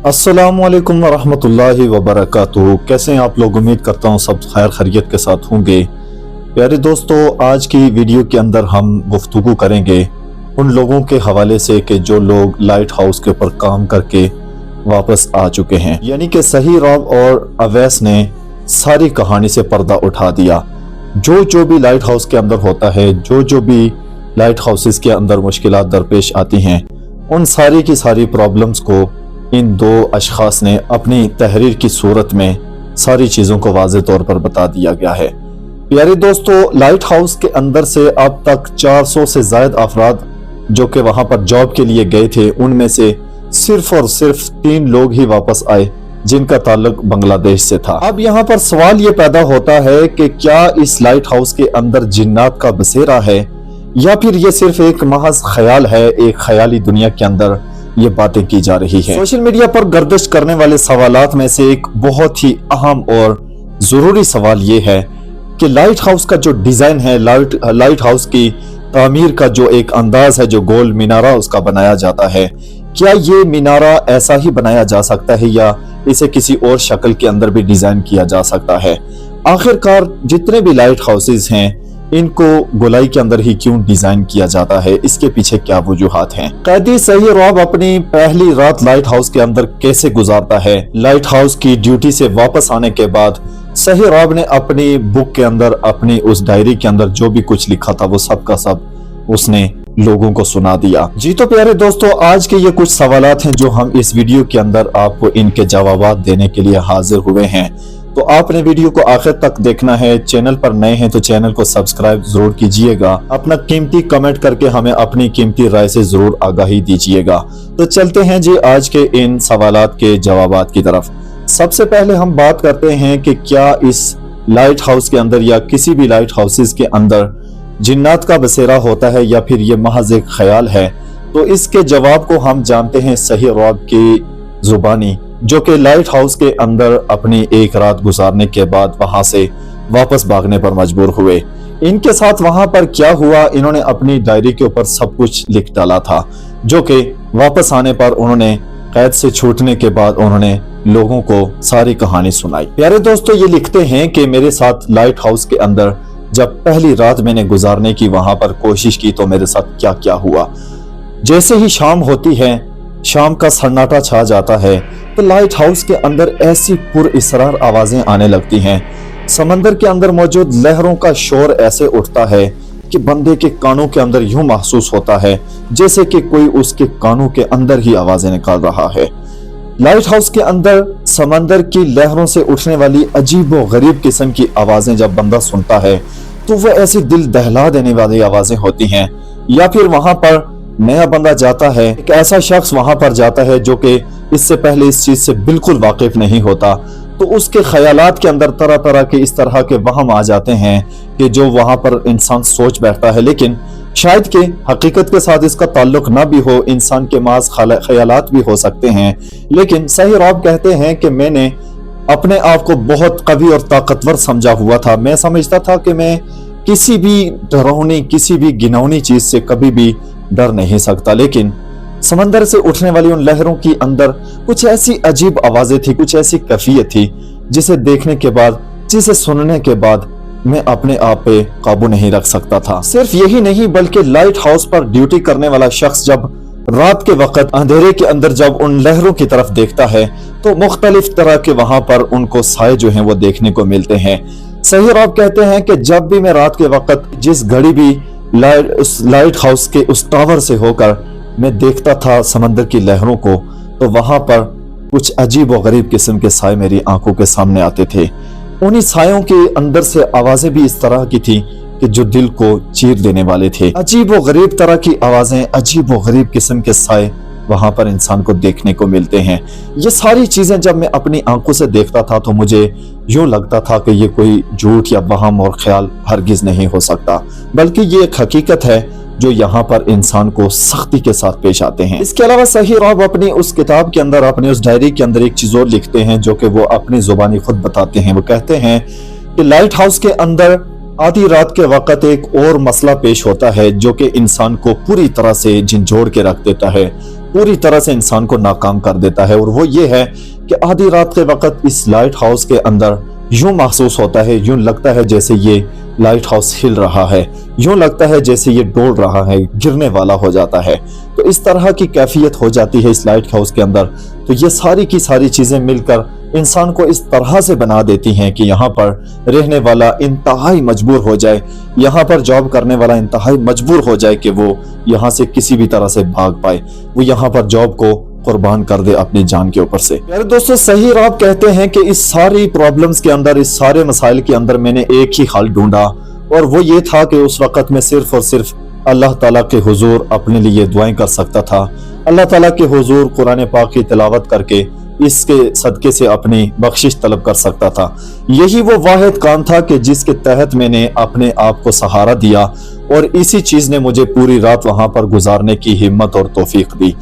अस्सलामुअलैकुम वरहमतुल्लाहि वबरकातुहू। कैसे हैं आप लोग? उम्मीद करता हूँ सब खैर खैरियत के साथ होंगे। प्यारे दोस्तों, आज की वीडियो के अंदर हम गुफ्तगू करेंगे उन लोगों के हवाले से कि जो लोग लाइट हाउस के ऊपर काम करके वापस आ चुके हैं, यानी कि सही रॉब और अवैस ने सारी कहानी से पर्दा उठा दिया। जो भी लाइट हाउस के अंदर होता है, जो भी लाइट हाउसेस के अंदर मुश्किलात दरपेश आती हैं, उन सारी की सारी प्रॉब्लम्स को इन दो अशखास ने अपनी तहरीर की सूरत में सारी चीज़ों को वाज़े तौर पर बता दिया गया है। प्यारे दोस्तों, लाइट हाउस के अंदर से अब तक 400 से ज़ायद अफराद जो कि वहाँ पर जॉब के लिए गए थे, उनमें से सिर्फ और सिर्फ 3 लोग ही वापस आए जिनका ताल्लुक बांग्लादेश से था। अब यहाँ पर सवाल ये पैदा होता है कि क्या इस लाइट हाउस के अंदर जिन्नात का बसेरा है या फिर ये सिर्फ एक महज ख्याल है, एक ख्याली दुनिया के अंदर ये बातें की जा रही हैं। सोशल मीडिया पर गर्दिश करने वाले सवालात में से एक बहुत ही अहम और जरूरी सवाल ये है कि लाइट हाउस का जो डिजाइन है, लाइट हाउस की तामीर का जो एक अंदाज है, जो गोल मीनारा उसका बनाया जाता है, क्या ये मीनारा ऐसा ही बनाया जा सकता है या इसे किसी और शक्ल के अंदर भी डिजाइन किया जा सकता है? आखिरकार जितने भी लाइट हाउसेस हैं, इनको गोलाई के अंदर ही क्यों डिजाइन किया जाता है? इसके पीछे क्या वजूहात हैं? कैदी सही रॉब अपनी पहली रात लाइट हाउस के अंदर कैसे गुजारता है? लाइट हाउस की ड्यूटी से वापस आने के बाद सही रॉब ने अपनी बुक के अंदर, अपनी उस डायरी के अंदर जो भी कुछ लिखा था वो सब का सब उसने लोगों को सुना दिया। जी तो प्यारे दोस्तों, आज के ये कुछ सवालात हैं जो हम इस वीडियो के अंदर आपको इनके जवाबात देने के लिए हाजिर हुए हैं। तो आपने वीडियो को आखिर तक देखना है। चैनल पर नए हैं तो चैनल को सब्सक्राइब जरूर कीजिएगा। अपना कीमती कमेंट करके हमें अपनी कीमती राय से जरूर आगाही दीजिएगा। तो चलते हैं जी आज के इन सवालात के जवाबात की तरफ। सबसे पहले हम बात करते हैं कि क्या इस लाइट हाउस के अंदर या किसी भी लाइट हाउसेस के अंदर जिन्नात का बसेरा होता है या फिर ये महज एक ख्याल है? तो इसके जवाब को हम जानते हैं सही रॉब की जुबानी, जो कि लाइट हाउस के अंदर अपनी एक रात गुजारने के बाद वहां से वापस भागने पर मजबूर हुए। इनके साथ वहां पर क्या हुआ, इन्होंने अपनी डायरी के ऊपर सब कुछ लिख डाला था, जो कि वापस आने पर उन्होंने कैद से छूटने के बाद उन्होंने लोगों को सारी कहानी सुनाई। प्यारे दोस्तों, ये लिखते हैं कि मेरे साथ लाइट हाउस के अंदर जब पहली रात मैंने गुजारने की वहां पर कोशिश की तो मेरे साथ क्या क्या हुआ। जैसे ही शाम होती है, शाम का सन्नाटा छा जाता है, तो लाइट हाउस के अंदर ऐसी पुरइसरार आवाजें आने लगती हैं। समंदर के अंदर मौजूद लहरों का शोर ऐसे उठता है कि बंदे के कानों के अंदर यूं महसूस होता है जैसे कि कोई उसके कानों के अंदर ही आवाजें निकाल रहा है। लाइट हाउस के अंदर समंदर की लहरों से उठने वाली अजीब व गरीब किस्म की आवाजें जब बंदा सुनता है तो वह ऐसी दिल दहला देने वाली आवाजें होती हैं। या फिर वहां पर नया बंदा जाता है, एक ऐसा शख्स वहां पर जाता है जो कि इससे पहले इस चीज से बिल्कुल वाकिफ नहीं होता, तो उसके ख्यालात के अंदर तरह तरह के इस तरह के वहम आ जाते हैं कि जो वहां पर इंसान सोच बैठता है, लेकिन शायद कि हकीकत के साथ इसका ताल्लुक ना भी हो, इंसान के माज ख्यालात भी हो सकते हैं। लेकिन सही रॉब कहते हैं कि मैंने अपने आप को बहुत कवी और ताकतवर समझा हुआ था। मैं समझता था कि मैं किसी भी डरावनी, किसी भी घिनौनी चीज से कभी भी डर नहीं सकता, लेकिन समंदर से उठने वाली उन लहरों की अंदर कुछ ऐसी अजीब आवाजें थी, कुछ ऐसी कैफियत थी जिसे देखने के बाद, जिसे सुनने के बाद मैं अपने आप पे काबू नहीं रख सकता था। सिर्फ यही नहीं बल्कि लाइट हाउस पर ड्यूटी करने वाला शख्स जब रात के वक्त अंधेरे के अंदर जब उन लहरों की तरफ देखता है तो मुख्तलिफ तरह के वहां पर उनको साए जो हैं वो देखने को मिलते हैं। सही रॉब कहते हैं कि जब भी मैं रात के वक्त जिस घड़ी भी लाइट हाउस के उस टावर से होकर मैं देखता था समंदर की लहरों को, तो वहां पर कुछ अजीब व गरीब किस्म के साए मेरी आंखों के सामने आते थे। उन्हीं सायों के अंदर से आवाजें भी इस तरह की थी कि जो दिल को चीर देने वाले थे। अजीब व गरीब तरह की आवाजें, अजीब व गरीब किस्म के साए वहां पर इंसान को देखने को मिलते हैं। ये सारी चीजें जब मैं अपनी आंखों से देखता था तो मुझे यूं लगता था कि ये कोई झूठ या वहम और ख्याल हरगिज नहीं हो सकता, बल्कि ये एक हकीकत है जो यहाँ पर इंसान को सख्ती के साथ पेश आते हैं। इसके अलावा सही रॉब अपनी उस किताब के अंदर, अपनी उस डायरी के अंदर एक चीज और लिखते हैं जो कि वो अपनी जुबानी खुद बताते हैं। वो कहते हैं कि लाइट हाउस के अंदर आधी रात के वक्त एक और मसला पेश होता है जो कि इंसान को पूरी तरह से झंझोड़ के रख देता है। पूरी तरह से इंसान को नाकाम कर देता है। और वो ये है कि आधी रात के वक्त इस लाइट हाउस के अंदर यूं महसूस होता है, यूं लगता है जैसे ये लाइट हाउस हिल रहा है, यूं लगता है जैसे ये डोल रहा है, गिरने वाला हो जाता है। तो इस तरह की कैफियत हो जाती है इस लाइट हाउस के अंदर। तो ये सारी की सारी चीजें मिलकर इंसान को इस तरह से बना देती हैं कि यहाँ पर रहने वाला इंतहाई मजबूर हो जाए, यहाँ पर जॉब करने वाला इंतहाई मजबूर हो जाए कि वो यहाँ से किसी भी तरह से भाग पाए, वो यहाँ पर जॉब को कुर्बान कर दे अपनी जान के ऊपर से। यार दोस्तों, सही राब कहते हैं कि इस सारी प्रॉब्लम्स के अंदर, इस सारे मसाइल के अंदर मैंने एक ही हल ढूंढा, और वो ये था कि उस वक्त मैं सिर्फ और सिर्फ अल्लाह ताला के हुजूर अपने लिए दुआएं कर सकता था। अल्लाह ताला के हुजूर कुरान पाक की तिलावत करके इसके सदके से अपनी बख्शिश तलब कर सकता था। यही वो वाहिद काम था कि जिसके तहत मैंने अपने आप को सहारा दिया, और इसी चीज ने मुझे पूरी रात वहां पर गुजारने की हिम्मत और तौफीक दी।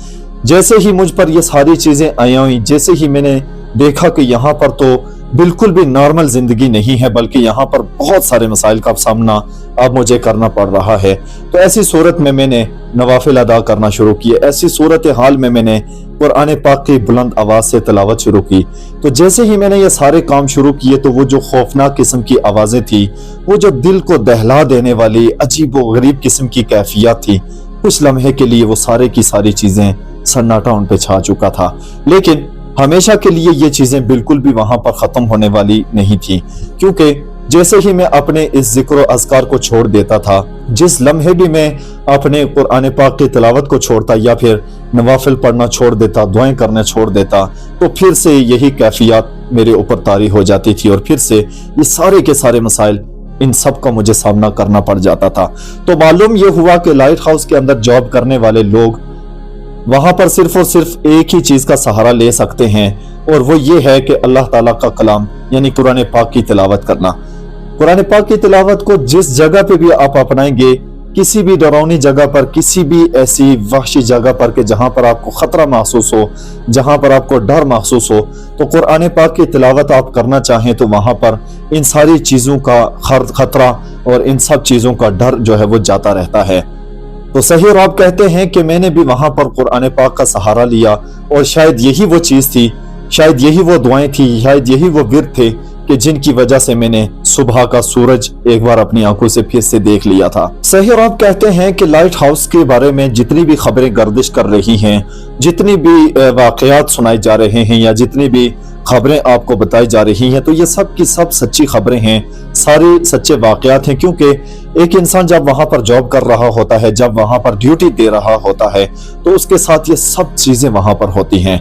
जैसे ही मुझ पर ये सारी चीजें आई हुई, जैसे ही मैंने देखा कि यहाँ पर तो बिल्कुल भी नॉर्मल जिंदगी नहीं है, बल्कि यहाँ पर बहुत सारे मसाइल का सामना अब मुझे करना पड़ रहा है, तो ऐसी सूरत में मैंने नवाफिल अदा करना शुरू किए। ऐसी सूरत हाल में मैंने कुरान पाक की बुलंद आवाज से तिलावत शुरू की। तो जैसे ही मैंने ये सारे काम शुरू किए, तो वो जो खौफनाक किस्म की आवाजें थी, वो जो दिल को दहला देने वाली अजीब व गरीब किस्म की कैफियत थी, कुछ लम्हे के लिए वो सारे की सारी चीजें सन्नाटा उन पे छा चुका था। लेकिन हमेशा के लिए ये चीजें बिल्कुल भी वहां पर खत्म होने वाली नहीं थी, क्योंकि जैसे ही मैं अपने इस जिक्र अज़कार को छोड़ देता था, जिस लम्हे भी मैं अपने कुरान पाक की तिलावत को छोड़ता या फिर नवाफिल पढ़ना छोड़ देता, दुआएं करना छोड़ देता, तो फिर से यही कैफियत मेरे ऊपर तारी हो जाती थी, और फिर से ये सारे के सारे मसाइल, इन सब का मुझे सामना करना पड़ जाता था। तो मालूम ये हुआ कि लाइट हाउस के अंदर जॉब करने वाले लोग वहां पर सिर्फ और सिर्फ एक ही चीज का सहारा ले सकते हैं, और वो ये है कि अल्लाह ताला का कलाम यानी कुरान पाक की तिलावत करना। कुरान पाक की तिलावत को जिस जगह पे भी आप अपनाएंगे, किसी भी डरावनी जगह पर, किसी भी ऐसी वहशी जगह पर कि जहां पर आपको खतरा महसूस हो, जहां पर आपको डर महसूस हो, तो कुरान पाक की तिलावत आप करना चाहें तो वहां पर इन सारी चीजों का खतरा और इन सब चीजों का डर जो है वो जाता रहता है। तो सही राब कहते हैं कि मैंने भी वहां पर कुरान पाक का सहारा लिया, और शायद यही वो चीज थी, शायद यही वो दुआएं थी, शायद यही वो विर्द थे कि जिनकी वजह से मैंने सुबह का सूरज एक बार अपनी आंखों से फिर से देख लिया था। सही राब कहते हैं कि लाइट हाउस के बारे में जितनी भी खबरें गर्दिश कर रही हैं, जितनी भी वाकयात सुनाए जा रहे हैं, या जितनी भी खबरें आपको बताई जा रही हैं, तो ये सब की सब सच्ची खबरें हैं, सारी सच्चे वाकयात हैं। क्योंकि एक इंसान जब वहां पर जॉब कर रहा होता है, जब वहां पर ड्यूटी दे रहा होता है, तो उसके साथ ये सब चीजें वहां पर होती हैं।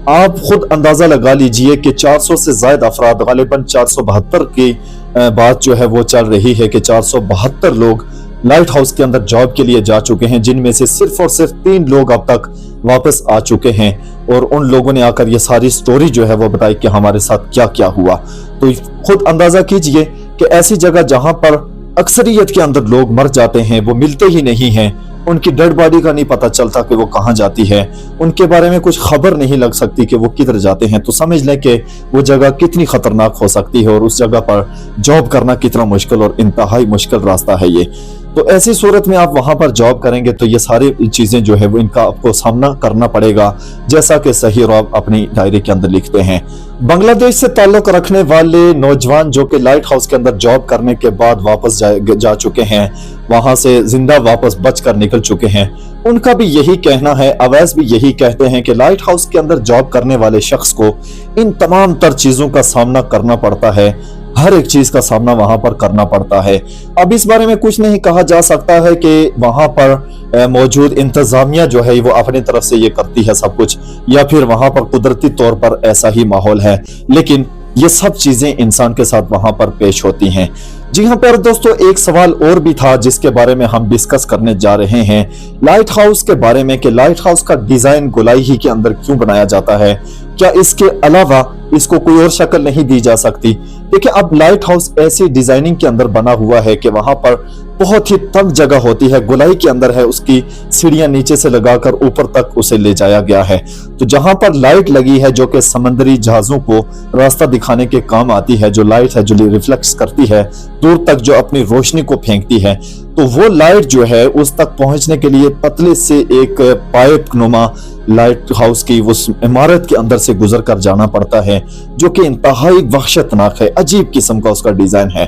आप खुद अंदाजा लगा लीजिए कि 400 से ज्यादा अफराद, गालिबन 472 की बात जो है वो चल रही है कि 472 लोग लाइट हाउस के अंदर जॉब के लिए जा चुके हैं, जिनमें से सिर्फ और सिर्फ 3 लोग अब तक वापस आ चुके हैं, और उन लोगों ने आकर ये सारी स्टोरी जो है वो बताई कि हमारे साथ क्या क्या हुआ। तो खुद अंदाजा कीजिए कि ऐसी जगह जहां पर अक्सरियत के अंदर लोग मर जाते हैं, वो मिलते ही नहीं हैं, उनकी डेड बॉडी का नहीं पता चलता कि वो कहाँ जाती है, उनके बारे में कुछ खबर नहीं लग सकती कि वो किधर जाते हैं, तो समझ लें कि वो जगह कितनी खतरनाक हो सकती है, और उस जगह पर जॉब करना कितना मुश्किल और इंतहाई मुश्किल रास्ता है ये। तो ऐसी सूरत में आप वहां पर जॉब करेंगे तो ये सारी चीजें जो है वो इनका आपको सामना करना पड़ेगा, जैसा कि सही राब अपनी डायरी के अंदर लिखते हैं। बांग्लादेश से ताल्लुक रखने वाले नौजवान जो कि लाइट हाउस के अंदर जॉब करने के बाद वापस जा चुके हैं, वहां से जिंदा वापस बच कर निकल चुके हैं, उनका भी यही कहना है, अवैस भी यही कहते हैं कि लाइट हाउस के अंदर जॉब करने वाले शख्स को इन तमाम तर चीजों का सामना करना पड़ता है, हर एक चीज का सामना वहां पर करना पड़ता है। अब इस बारे में कुछ नहीं कहा जा सकता है कि वहां पर मौजूद इंतजामिया जो है वो अपनी तरफ से ये करती है सब कुछ, या फिर वहां पर कुदरती तौर पर ऐसा ही माहौल है, लेकिन ये सब चीजें इंसान के साथ वहां पर पेश होती हैं। जी हाँ प्यारे दोस्तों, एक सवाल और भी था जिसके बारे में हम डिस्कस करने जा रहे हैं, लाइट हाउस के बारे में कि लाइट हाउस का डिजाइन गोलाई ही के अंदर क्यों बनाया जाता है, क्या इसके अलावा इसको कोई और शक्ल नहीं दी जा सकती। देखिए, अब लाइट हाउस ऐसी डिजाइनिंग के अंदर बना हुआ है कि वहां पर बहुत ही तंग जगह होती है, गोलाई के अंदर है, उसकी सीढ़ियां नीचे से लगाकर ऊपर तक उसे ले जाया गया है। तो जहां पर लाइट लगी है जो कि समंदरी जहाजों को रास्ता दिखाने के काम आती है, जो लाइट है जो रिफ्लेक्ट करती है दूर तक, जो अपनी रोशनी को फेंकती है, تو وہ لائٹ جو ہے اس تک پہنچنے کے لیے پتلے سے ایک پائپ نما لائٹ ہاؤس کی اس عمارت کے اندر سے گزر کر جانا پڑتا ہے، جو کہ انتہائی وحشتناک ہے، عجیب قسم کا اس کا ڈیزائن ہے۔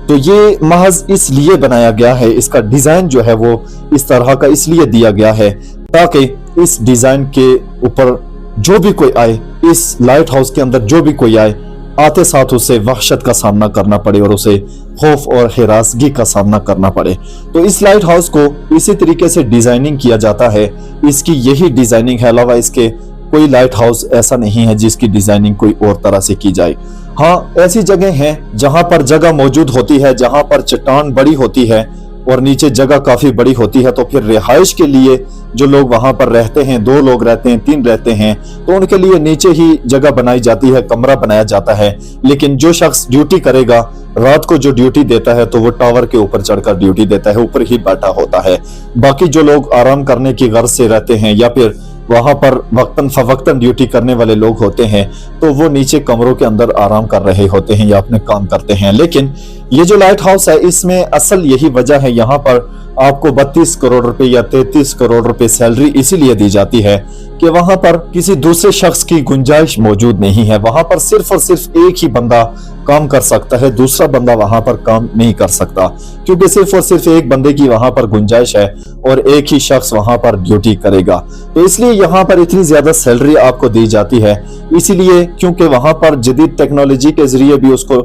تو یہ محض اس لیے بنایا گیا ہے، اس کا ڈیزائن جو ہے وہ اس طرح کا اس لیے دیا گیا ہے تاکہ اس ڈیزائن کے اوپر جو بھی کوئی آئے، اس لائٹ ہاؤس کے اندر جو بھی کوئی آئے، آتے ساتھ اسے وحشت کا سامنا کرنا پڑے اور اسے خوف اور ہراسگی کا سامنا کرنا پڑے۔ تو اس لائٹ ہاؤس کو اسی طریقے سے ڈیزائننگ کیا جاتا ہے، اس کی یہی ڈیزائننگ ہے، علاوہ اس کے کوئی لائٹ ہاؤس ایسا نہیں ہے جس کی ڈیزائننگ کوئی اور طرح سے کی جائے۔ ہاں، ایسی جگہ ہیں جہاں پر جگہ موجود ہوتی ہے، جہاں پر چٹان بڑی ہوتی ہے اور نیچے جگہ کافی بڑی ہوتی ہے، تو پھر رہائش کے لیے جو لوگ وہاں پر رہتے ہیں، 2 لوگ رہتے ہیں، 3 رہتے ہیں، تو ان کے لیے نیچے ہی جگہ بنائی جاتی ہے، کمرہ بنایا جاتا ہے۔ لیکن جو شخص ڈیوٹی کرے گا، رات کو جو ڈیوٹی دیتا ہے تو وہ ٹاور کے اوپر چڑھ کر ڈیوٹی دیتا ہے، اوپر ہی بیٹھا ہوتا ہے۔ باقی جو لوگ آرام کرنے کی غرض سے رہتے ہیں یا پھر وہاں پر وقتاً فوقتاً ڈیوٹی کرنے والے لوگ ہوتے ہیں، تو وہ نیچے کمروں کے اندر آرام کر رہے ہوتے ہیں یا اپنے کام کرتے ہیں۔ لیکن یہ جو لائٹ ہاؤس ہے، اس میں اصل یہی وجہ ہے، یہاں پر آپ کو 32 کروڑ روپے یا 33 کروڑ روپے سیلری اسی لیے دی جاتی ہے کہ وہاں پر کسی دوسرے شخص کی گنجائش موجود نہیں ہے، وہاں پر صرف اور صرف ایک ہی بندہ کام کر سکتا ہے، دوسرا بندہ وہاں پر کام نہیں کر سکتا، کیونکہ صرف اور صرف ایک بندے کی وہاں پر گنجائش ہے اور ایک ہی شخص وہاں پر ڈیوٹی کرے گا۔ تو اس لیے یہاں پر اتنی زیادہ سیلری آپ کو دی جاتی ہے، اسی لیے کیونکہ وہاں پر جدید ٹیکنالوجی کے ذریعے بھی اس کو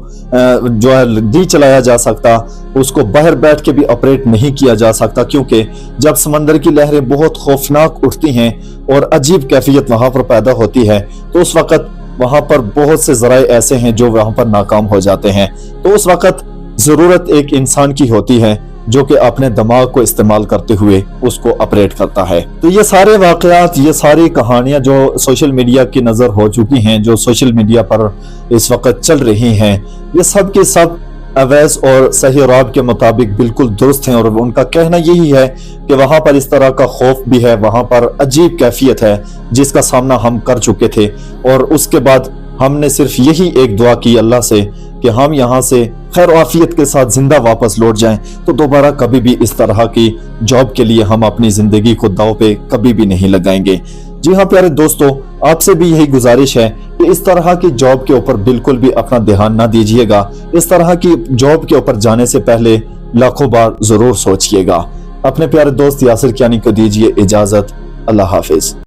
جو ہے نہیں چلایا جا سکتا، اس کو باہر بیٹھ کے بھی آپریٹ نہیں کیا جا سکتا، کیونکہ جب سمندر کی لہریں بہت خوفناک اٹھتی ہیں اور عجیب کیفیت وہاں پر پیدا ہوتی ہے، تو اس وقت وہاں پر بہت سے ذرائع ایسے ہیں جو وہاں پر ناکام ہو جاتے ہیں۔ تو اس وقت ضرورت ایک انسان کی ہوتی ہے جو کہ اپنے دماغ کو استعمال کرتے ہوئے اس کو آپریٹ کرتا ہے۔ تو یہ سارے واقعات، یہ ساری کہانیاں جو سوشل میڈیا کی نظر ہو چکی ہیں، جو سوشل میڈیا پر اس وقت چل رہی ہیں، یہ سب کے سب اویس اور صحیح راب کے مطابق بالکل درست ہیں، اور ان کا کہنا یہی ہے کہ وہاں پر اس طرح کا خوف بھی ہے، وہاں پر عجیب کیفیت ہے جس کا سامنا ہم کر چکے تھے، اور اس کے بعد ہم نے صرف یہی ایک دعا کی اللہ سے کہ ہم یہاں سے خیر و عافیت کے ساتھ زندہ واپس لوٹ جائیں، تو دوبارہ کبھی بھی اس طرح کی جاب کے لیے ہم اپنی زندگی کو داؤ پہ کبھی بھی نہیں لگائیں گے۔ جی ہاں پیارے دوستو، آپ سے بھی یہی گزارش ہے کہ اس طرح کی جاب کے اوپر بالکل بھی اپنا دھیان نہ دیجیے گا، اس طرح کی جاب کے اوپر جانے سے پہلے لاکھوں بار ضرور سوچئے گا۔ اپنے پیارے دوست یاسر کیانی کو دیجیے اجازت، اللہ حافظ۔